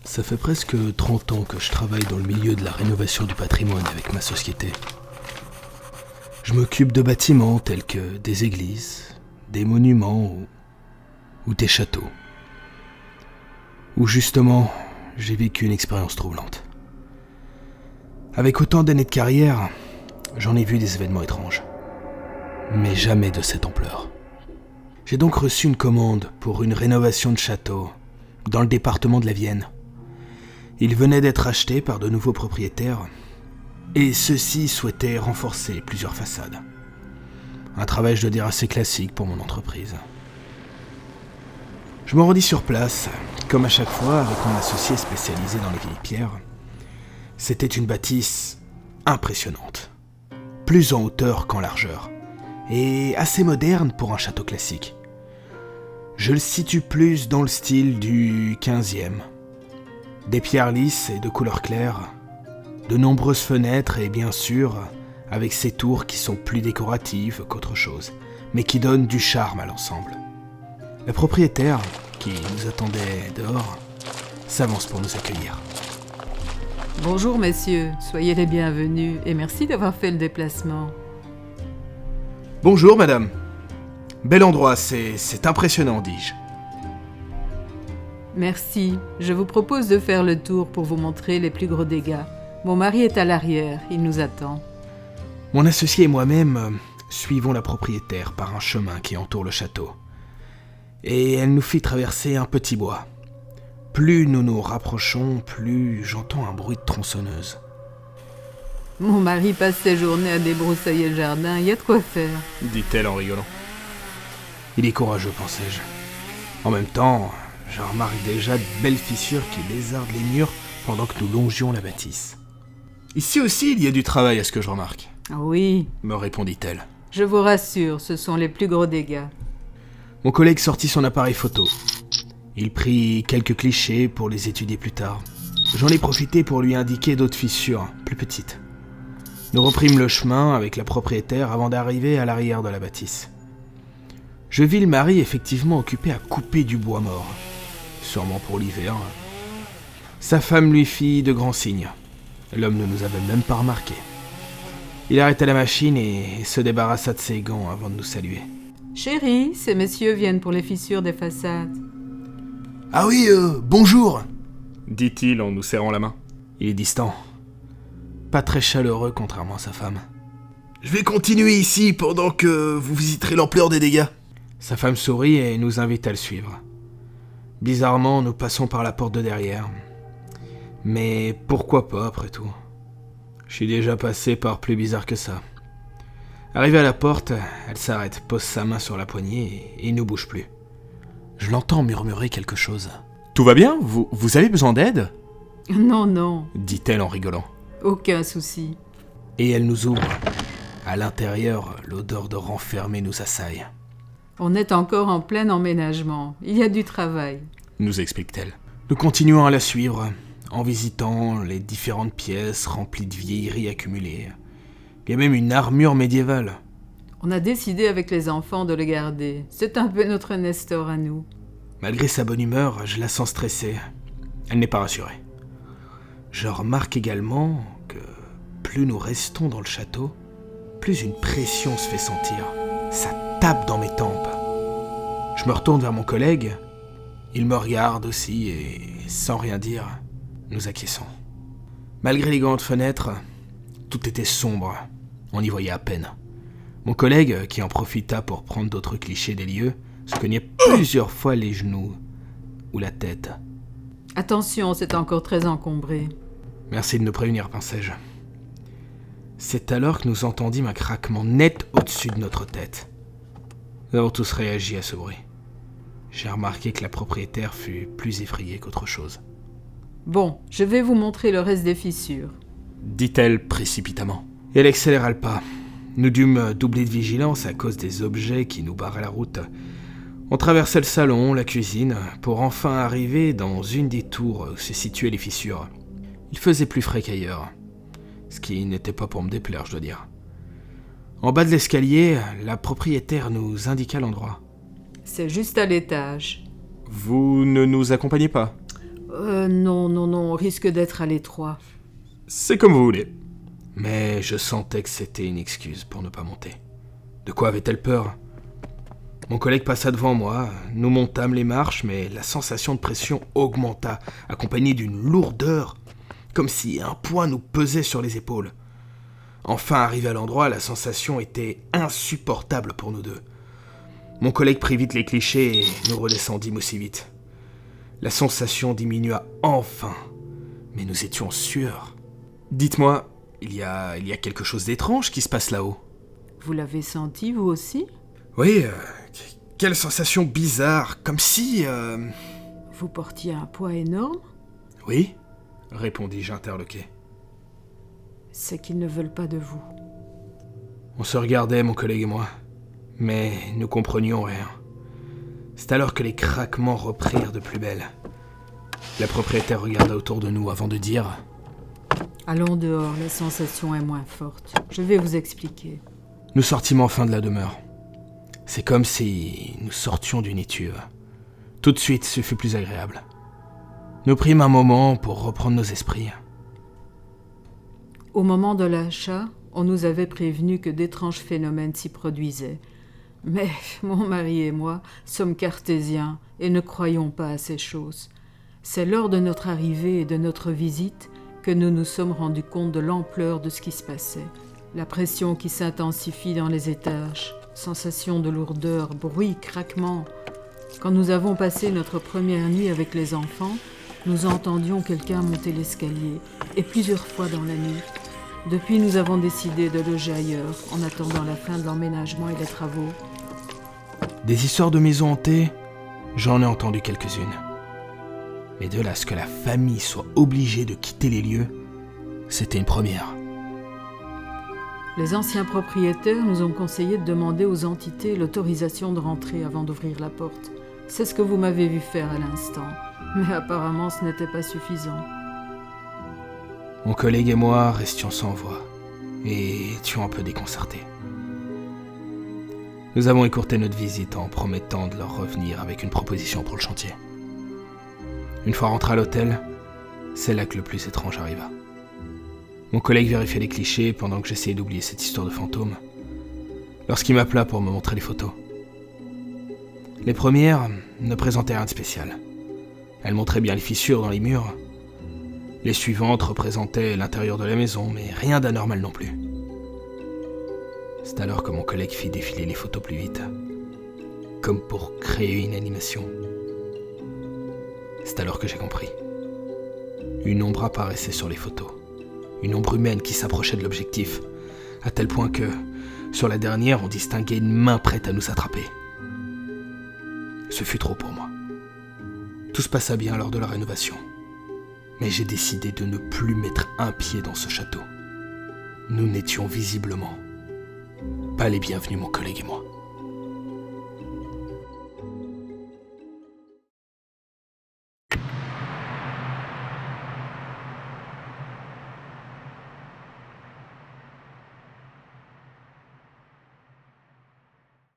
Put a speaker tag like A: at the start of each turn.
A: Ça fait presque 30 ans que je travaille dans le milieu de la rénovation du patrimoine avec ma société. Je m'occupe de bâtiments tels que des églises, des monuments ou des châteaux. Où justement, j'ai vécu une expérience troublante. Avec autant d'années de carrière, j'en ai vu des événements étranges. Mais jamais de cette ampleur. J'ai donc reçu une commande pour une rénovation de château dans le département de la Vienne. Il venait d'être acheté par de nouveaux propriétaires et ceux-ci souhaitaient renforcer plusieurs façades. Un travail, je dois dire, assez classique pour mon entreprise. Je me rendis sur place, comme à chaque fois, avec mon associé spécialisé dans les vieilles pierres. C'était une bâtisse impressionnante, plus en hauteur qu'en largeur, et assez moderne pour un château classique. Je le situe plus dans le style du 15e. Des pierres lisses et de couleur claire, de nombreuses fenêtres et bien sûr, avec ces tours qui sont plus décoratives qu'autre chose, mais qui donnent du charme à l'ensemble. Le propriétaire, qui nous attendait dehors, s'avance pour nous accueillir.
B: Bonjour messieurs, soyez les bienvenus et merci d'avoir fait le déplacement.
A: Bonjour madame. Bel endroit, c'est impressionnant, dis-je.
B: Merci, je vous propose de faire le tour pour vous montrer les plus gros dégâts. Mon mari est à l'arrière, il nous attend.
A: Mon associé et moi-même suivons la propriétaire par un chemin qui entoure le château. Et elle nous fit traverser un petit bois. Plus nous nous rapprochons, plus j'entends un bruit de tronçonneuse.
B: Mon mari passe ses journées à débroussailler le jardin, il y a de quoi faire.
A: Dit-elle en rigolant. Il est courageux, pensai-je. En même temps, je remarque déjà de belles fissures qui lézardent les murs pendant que nous longions la bâtisse. Ici aussi, il y a du travail à ce que je remarque.
B: Oui,
A: Me répondit-elle.
B: je vous rassure, ce sont les plus gros dégâts.
A: Mon collègue sortit son appareil photo. Il prit quelques clichés pour les étudier plus tard. J'en ai profité pour lui indiquer d'autres fissures, plus petites. Nous reprîmes le chemin avec la propriétaire avant d'arriver à l'arrière de la bâtisse. Je vis le mari effectivement occupé à couper du bois mort. Sûrement pour l'hiver. Sa femme lui fit de grands signes. L'homme ne nous avait même pas remarqué. Il arrêta la machine et se débarrassa de ses gants avant de nous saluer.
B: Chérie, ces messieurs viennent pour les fissures des façades.
A: Ah oui, bonjour, dit-il en nous serrant la main. Il est distant. Pas très chaleureux contrairement à sa femme. Je vais continuer ici pendant que vous visiterez l'ampleur des dégâts. Sa femme sourit et nous invite à le suivre. Bizarrement, nous passons par la porte de derrière. Mais pourquoi pas, après tout? Je suis déjà passé par plus bizarre que ça. Arrivée à la porte, elle s'arrête, pose sa main sur la poignée et ne bouge plus. Je l'entends murmurer quelque chose. « Tout va bien? Vous avez besoin d'aide ?»
B: Non,
A: dit-elle en rigolant.
B: aucun souci.
A: Et elle nous ouvre. À l'intérieur, l'odeur de renfermé nous assaille.
B: On est encore en plein emménagement, il y a du travail.
A: Nous explique-t-elle. Nous continuons à la suivre, en visitant les différentes pièces remplies de vieilleries accumulées. Il y a même une armure médiévale.
B: On a décidé avec les enfants de le garder. C'est un peu notre Nestor à nous.
A: Malgré sa bonne humeur, je la sens stressée. Elle n'est pas rassurée. Je remarque également que plus nous restons dans le château, plus une pression se fait sentir. Ça tape dans mes tempes. Je me retourne vers mon collègue. Il me regarde aussi et, sans rien dire, nous acquiesçons. Malgré les grandes fenêtres, tout était sombre. On y voyait à peine. Mon collègue, qui en profita pour prendre d'autres clichés des lieux, se cognait plusieurs fois les genoux ou la tête.
B: Attention, c'est encore très encombré.
A: Merci de nous prévenir, pensai-je. C'est alors que nous entendîmes un craquement net au-dessus de notre tête. Nous avons tous réagi à ce bruit. J'ai remarqué que la propriétaire fut plus effrayée qu'autre chose.
B: Bon, je vais vous montrer le reste des fissures.
A: Dit-elle précipitamment. Et elle accéléra le pas. Nous dûmes doubler de vigilance à cause des objets qui nous barraient la route. On traversait le salon, la cuisine, pour enfin arriver dans une des tours où se situaient les fissures. Il faisait plus frais qu'ailleurs, ce qui n'était pas pour me déplaire, je dois dire. En bas de l'escalier, la propriétaire nous indiqua l'endroit.
B: C'est juste à l'étage.
A: Vous ne nous accompagnez pas ?
B: Non, on risque d'être à l'étroit.
C: C'est comme vous voulez.
A: Mais je sentais que c'était une excuse pour ne pas monter. De quoi avait-elle peur ? Mon collègue passa devant moi, nous montâmes les marches, mais la sensation de pression augmenta, accompagnée d'une lourdeur, comme si un poids nous pesait sur les épaules. Enfin arrivé à l'endroit, la sensation était insupportable pour nous deux. Mon collègue prit vite les clichés et nous redescendîmes aussi vite. La sensation diminua enfin, mais nous étions en sueur. Dites-moi, il y a quelque chose d'étrange qui se passe là-haut.
B: Vous l'avez senti, vous aussi ?
A: Oui, quelle sensation bizarre, comme si...
B: Vous portiez un poids énorme ?
A: Oui, répondis-je interloqué.
B: C'est qu'ils ne veulent pas de vous.
A: On se regardait, mon collègue et moi, mais nous comprenions rien. C'est alors que les craquements reprirent de plus belle. La propriétaire regarda autour de nous avant de dire...
B: Allons dehors, la sensation est moins forte. Je vais vous expliquer.
A: Nous sortîmes enfin de la demeure. C'est comme si nous sortions d'une étuve. Tout de suite, ce fut plus agréable. Nous prîmes un moment pour reprendre nos esprits.
B: Au moment de l'achat, on nous avait prévenu que d'étranges phénomènes s'y produisaient. Mais mon mari et moi sommes cartésiens et ne croyons pas à ces choses. C'est lors de notre arrivée et de notre visite que nous nous sommes rendus compte de l'ampleur de ce qui se passait. La pression qui s'intensifie dans les étages, sensation de lourdeur, bruit, craquement. Quand nous avons passé notre première nuit avec les enfants, nous entendions quelqu'un monter l'escalier, et plusieurs fois dans la nuit. Depuis, nous avons décidé de loger ailleurs, en attendant la fin de l'emménagement et des travaux.
A: Des histoires de maisons hantées, j'en ai entendu quelques-unes. Mais de là à ce que la famille soit obligée de quitter les lieux, c'était une première.
B: Les anciens propriétaires nous ont conseillé de demander aux entités l'autorisation de rentrer avant d'ouvrir la porte. C'est ce que vous m'avez vu faire à l'instant, mais apparemment ce n'était pas suffisant.
A: Mon collègue et moi restions sans voix et étions un peu déconcertés. Nous avons écourté notre visite en promettant de leur revenir avec une proposition pour le chantier. Une fois rentré à l'hôtel, c'est là que le plus étrange arriva. Mon collègue vérifiait les clichés pendant que j'essayais d'oublier cette histoire de fantôme, lorsqu'il m'appela pour me montrer les photos. Les premières ne présentaient rien de spécial. Elles montraient bien les fissures dans les murs. Les suivantes représentaient l'intérieur de la maison, mais rien d'anormal non plus. C'est alors que mon collègue fit défiler les photos plus vite, comme pour créer une animation. C'est alors que j'ai compris. Une ombre apparaissait sur les photos. Une ombre humaine qui s'approchait de l'objectif, à tel point que, sur la dernière, on distinguait une main prête à nous attraper. Ce fut trop pour moi. Tout se passa bien lors de la rénovation. Mais j'ai décidé de ne plus mettre un pied dans ce château. Nous n'étions visiblement pas les bienvenus, mon collègue et moi.